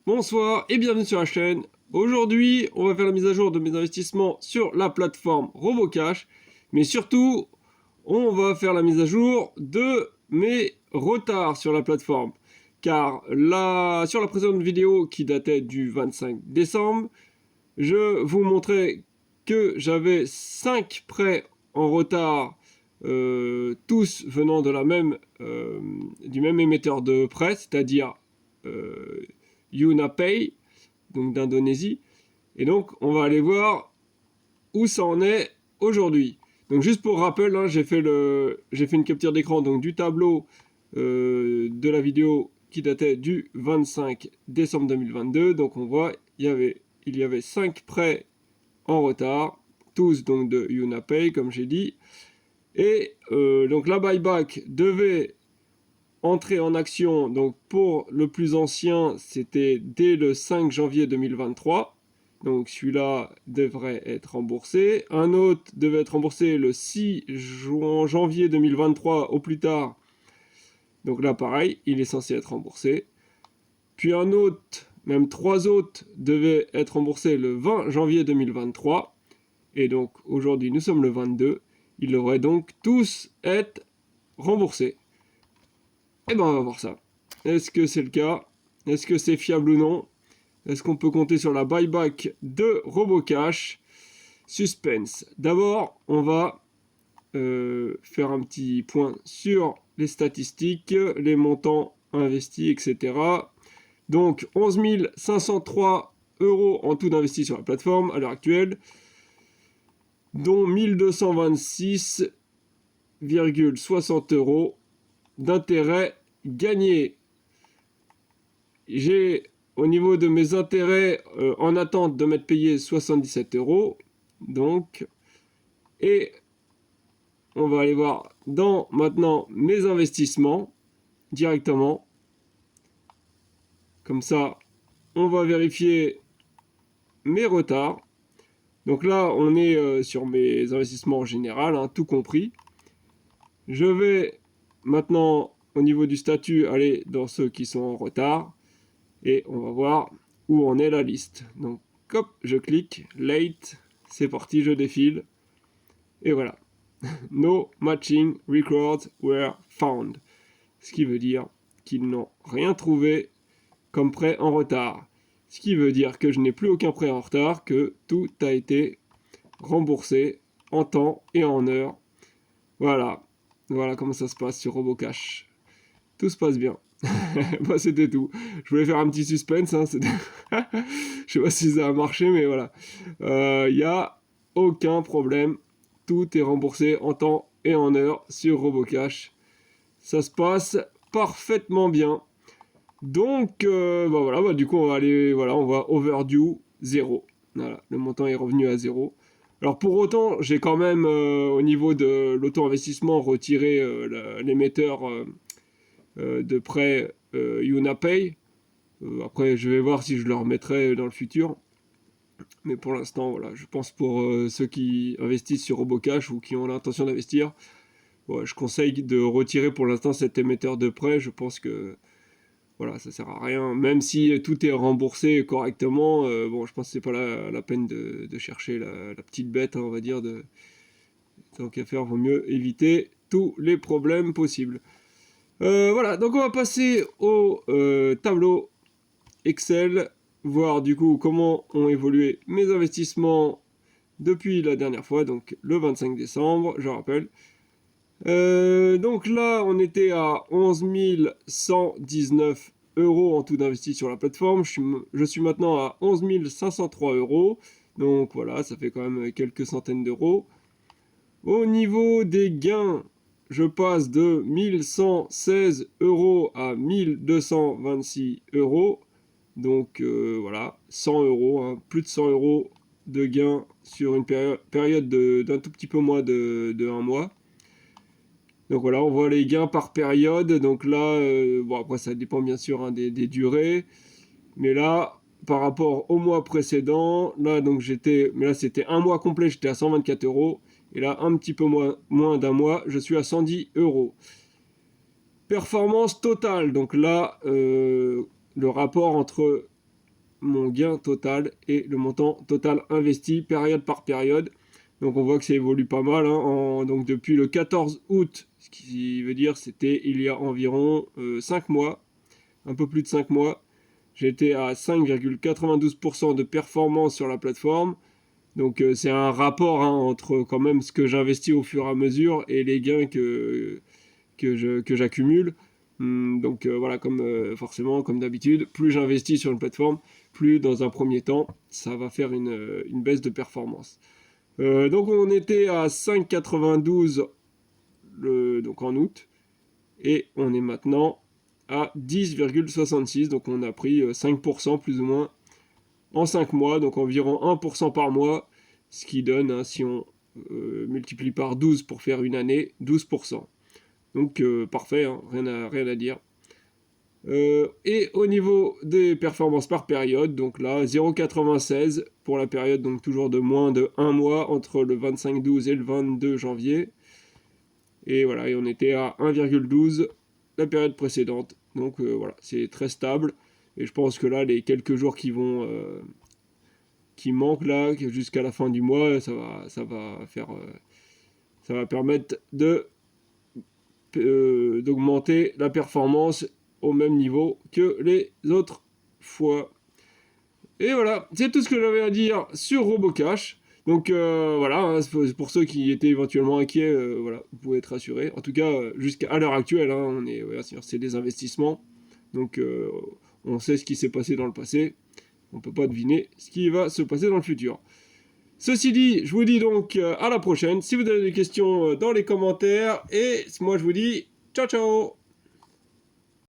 Bonsoir et bienvenue sur la chaîne. Aujourd'hui, on va faire la mise à jour de mes investissements sur la plateforme Robocash, mais surtout, on va faire la mise à jour de mes retards sur la plateforme. Car là, sur la précédente vidéo qui datait du 25 décembre, je vous montrais que j'avais 5 prêts en retard, tous venant de du même émetteur de prêts, c'est-à-dire UnaPay, donc d'Indonésie. Et donc, on va aller voir où ça en est aujourd'hui. Donc, juste pour rappel, hein, j'ai fait une capture d'écran donc du tableau de la vidéo qui datait du 25 décembre 2022. Donc, on voit il y avait 5 prêts en retard, tous donc de UnaPay, comme j'ai dit. Et donc, la buyback devait entrer en action, donc pour le plus ancien, c'était dès le 5 janvier 2023. Donc celui-là devrait être remboursé. Un autre devait être remboursé le 6 janvier 2023 au plus tard. Donc là, pareil, il est censé être remboursé. Puis un autre, même 3 autres, devaient être remboursés le 20 janvier 2023. Et donc aujourd'hui, nous sommes le 22. Ils devraient donc tous être remboursés. Eh ben, on va voir ça. Est-ce que c'est le cas? Est-ce que c'est fiable ou non? Est-ce qu'on peut compter sur la buyback de Robocash? Suspense. D'abord, on va faire un petit point sur les statistiques, les montants investis, etc. Donc, 11 503 € en tout d'investis sur la plateforme à l'heure actuelle, dont 1226,60 € d'intérêt gagné. J'ai au niveau de mes intérêts en attente de m'être payé 77 €. Donc, et on va aller voir dans maintenant mes investissements directement. Comme ça, on va vérifier mes retards. Donc là, on est sur mes investissements en général, hein, tout compris. Je vais maintenant, au niveau du statut, aller dans ceux qui sont en retard. Et on va voir où en est la liste. Donc, hop, je clique, late, c'est parti, je défile. Et voilà. No matching records were found. Ce qui veut dire qu'ils n'ont rien trouvé comme prêt en retard. Ce qui veut dire que je n'ai plus aucun prêt en retard, que tout a été remboursé en temps et en heure. Voilà. Voilà comment ça se passe sur Robocash. Tout se passe bien. Bah, c'était tout. Je voulais faire un petit suspense. Hein, je sais pas si ça a marché, mais voilà. Il n'y a aucun problème. Tout est remboursé en temps et en heure sur Robocash. Ça se passe parfaitement bien. Donc, bah voilà, bah, du coup, on va aller, voilà, on va overdue 0. Voilà, le montant est revenu à 0. Alors pour autant, j'ai quand même, au niveau de l'auto-investissement, retiré l'émetteur de prêt UnaPay. Après, je vais voir si je le remettrai dans le futur. Mais pour l'instant, voilà, je pense pour ceux qui investissent sur Robocash ou qui ont l'intention d'investir, ouais, je conseille de retirer pour l'instant cet émetteur de prêt. Je pense que voilà, ça sert à rien. Même si tout est remboursé correctement, bon, je pense que c'est pas la peine de chercher la petite bête, hein, on va dire. Tant qu'à faire, vaut mieux éviter tous les problèmes possibles. Voilà, donc on va passer au tableau Excel, voir du coup comment ont évolué mes investissements depuis la dernière fois, donc le 25 décembre, je rappelle. Donc là, on était à 11 119 € en tout d'investi sur la plateforme. Je suis maintenant à 11 503 €. Donc voilà, ça fait quand même quelques centaines d'euros. Au niveau des gains, je passe de 1116 € à 1226 €. Donc voilà, 100 €, hein, plus de 100 € de gains sur une période d'un tout petit peu moins de 1 mois. Donc voilà, on voit les gains par période. Donc là, bon après ça dépend bien sûr, hein, des durées. Mais là, par rapport au mois précédent, là donc mais là c'était un mois complet, j'étais à 124 €. Et là, un petit peu moins d'un mois, je suis à 110 €. Performance totale, donc là, le rapport entre mon gain total et le montant total investi période par période. Donc on voit que ça évolue pas mal, hein, donc depuis le 14 août, ce qui veut dire c'était il y a environ 5 mois, un peu plus de 5 mois, j'étais à 5,92% de performance sur la plateforme. Donc c'est un rapport, hein, entre quand même ce que j'investis au fur et à mesure et les gains que j'accumule. Donc voilà, comme forcément, comme d'habitude, plus j'investis sur une plateforme, plus dans un premier temps, ça va faire une baisse de performance. Donc on était à 5,92 donc en août, et on est maintenant à 10,66, donc on a pris 5% plus ou moins en 5 mois, donc environ 1% par mois, ce qui donne, hein, si on multiplie par 12 pour faire une année, 12%. Donc parfait, hein, rien à dire. Et au niveau des performances par période, donc là 0,96 pour la période, donc toujours de moins de 1 mois entre le 25-12 et le 22 janvier. Et voilà, et on était à 1,12 la période précédente. Donc voilà, c'est très stable. Et je pense que là, les quelques jours qui manquent là, jusqu'à la fin du mois, ça va permettre d'augmenter la performance au même niveau que les autres fois. Et voilà, c'est tout ce que j'avais à dire sur RoboCash. Donc voilà, hein, pour ceux qui étaient éventuellement inquiets, voilà, vous pouvez être rassurés. En tout cas, jusqu'à l'heure actuelle, hein, c'est des investissements. Donc on sait ce qui s'est passé dans le passé. On ne peut pas deviner ce qui va se passer dans le futur. Ceci dit, je vous dis donc à la prochaine. Si vous avez des questions, dans les commentaires. Et moi je vous dis ciao ciao.